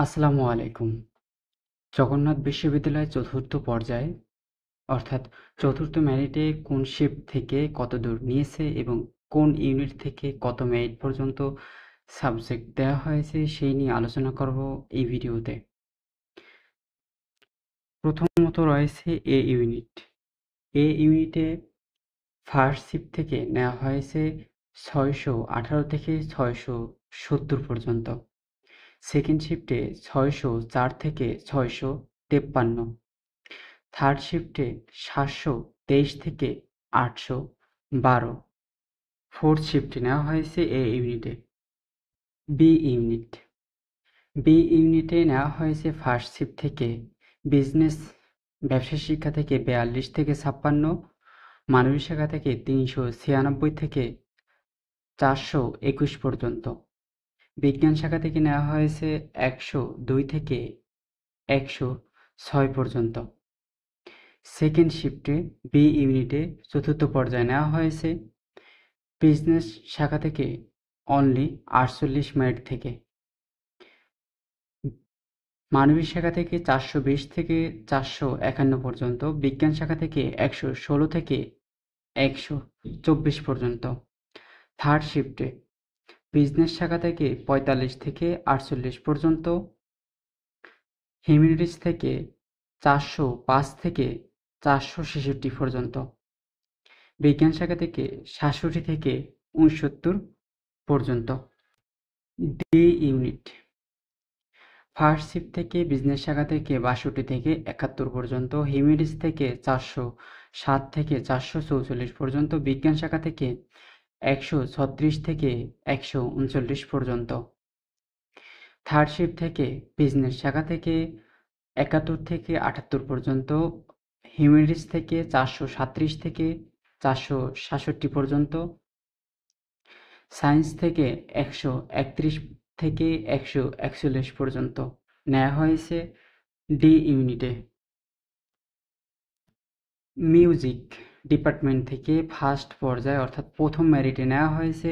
আসসালামু আলাইকুম। জগন্নাথ বিশ্ববিদ্যালয় চতুর্থ পর্যায়ে অর্থাৎ চতুর্থ মেরিটে কোন শিফট থেকে কত দূর নিয়েছে এবং কোন ইউনিট থেকে কত মেরিট পর্যন্ত সাবজেক্ট দেওয়া হয়েছে সেই নিয়ে আলোচনা করব এই ভিডিওতে। প্রথমত রয়েছে এ ইউনিট। এ ইউনিটে ফার্স্ট শিফট থেকে নেওয়া হয়েছে 618 থেকে 670 পর্যন্ত। সেকেন্ড শিফটে 604 থেকে 653, থার্ড শিফটে 723 থেকে 812, ফোর্থ শিফটে নেওয়া হয়েছে এ ইউনিটে। B unit. বি ইউনিটে নেওয়া হয়েছে ফার্স্ট শিফট থেকে বিজনেস ব্যবসা শিক্ষা থেকে 42 থেকে 56, মানবিক শাখা থেকে 396 থেকে 421 পর্যন্ত, বিজ্ঞান শাখা থেকে নেওয়া হয়েছে 102 থেকে 106 পর্যন্ত। সেকেন্ড শিফটে বি ইউনিটে চতুর্থ পর্যায়ে নেওয়া হয়েছে বিজনেস শাখা থেকে অনলি 48 মেরিট থেকে, মানবিক শাখা থেকে 420 থেকে 451 পর্যন্ত, বিজ্ঞান শাখা থেকে 116 থেকে 124 পর্যন্ত। থার্ড শিফটে বিজনেস শাখা থেকে 45 থেকে 48 পর্যন্ত, হিউম্যানিটিস থেকে 405 থেকে 466 পর্যন্ত, বিজ্ঞান শাখা থেকে 67 থেকে 69 পর্যন্ত। D unit. ফার্স্ট শিফট থেকে বিজনেস শাখা থেকে 62 থেকে 71 পর্যন্ত, হিউম্যানিটিস থেকে 407 থেকে 444 পর্যন্ত, বিজ্ঞান শাখা থেকে 136 থেকে 139 পর্যন্ত। থার্ড শিফট থেকে বিজনেস শাখা থেকে 71 থেকে 78 পর্যন্ত, হিউম্যানিটিস থেকে 437 থেকে 467 পর্যন্ত, সায়েন্স থেকে 131 থেকে 141 পর্যন্ত নেওয়া হয়েছে ডি ইউনিটে। মিউজিক ডিপার্টমেন্ট থেকে ফার্স্ট পর্যায়ে অর্থাৎ প্রথম মেরিটে নেওয়া হয়েছে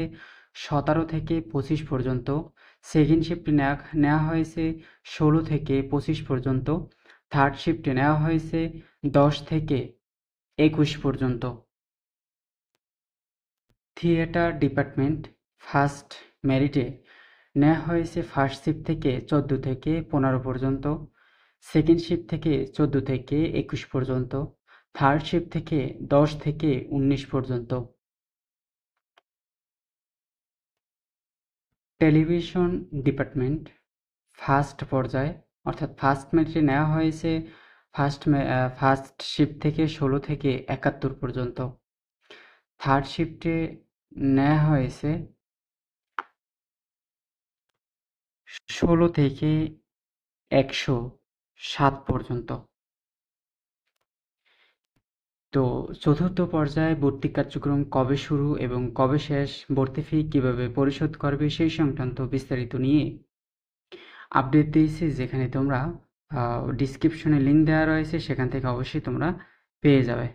17 থেকে 25 পর্যন্ত, সেকেন্ড শিফটে নেওয়া হয়েছে 16 থেকে 25 পর্যন্ত, থার্ড শিফটে নেওয়া হয়েছে 10 থেকে 21 পর্যন্ত। থিয়েটার ডিপার্টমেন্ট ফার্স্ট মেরিটে নেওয়া হয়েছে ফার্স্ট শিফট থেকে 14 থেকে 15 পর্যন্ত, সেকেন্ড শিফট থেকে 14 থেকে 21 পর্যন্ত, থার্ড শিফট থেকে 10 থেকে 19 পর্যন্ত। টেলিভিশন ডিপার্টমেন্ট ফার্স্ট পর্যায়ে অর্থাৎ ফার্স্ট মেরিটে নেওয়া হয়েছে ফার্স্ট শিফট থেকে 16 থেকে 71 পর্যন্ত, থার্ড শিফটে নেওয়া হয়েছে 16 থেকে 107 পর্যন্ত। তো চতুর্থ পর্যায়ে ভর্তি কার্যক্রম কবে শুরু এবং কবে শেষ, ভর্তি ফি কিভাবে পরিশোধ করবে সেই সংক্রান্ত বিস্তারিত নিয়ে আপডেট দিয়েছি, যেখানে তোমরা ডিসক্রিপশনে লিঙ্ক দেওয়া রয়েছে, সেখান থেকে অবশ্যই তোমরা পেয়ে যাবে।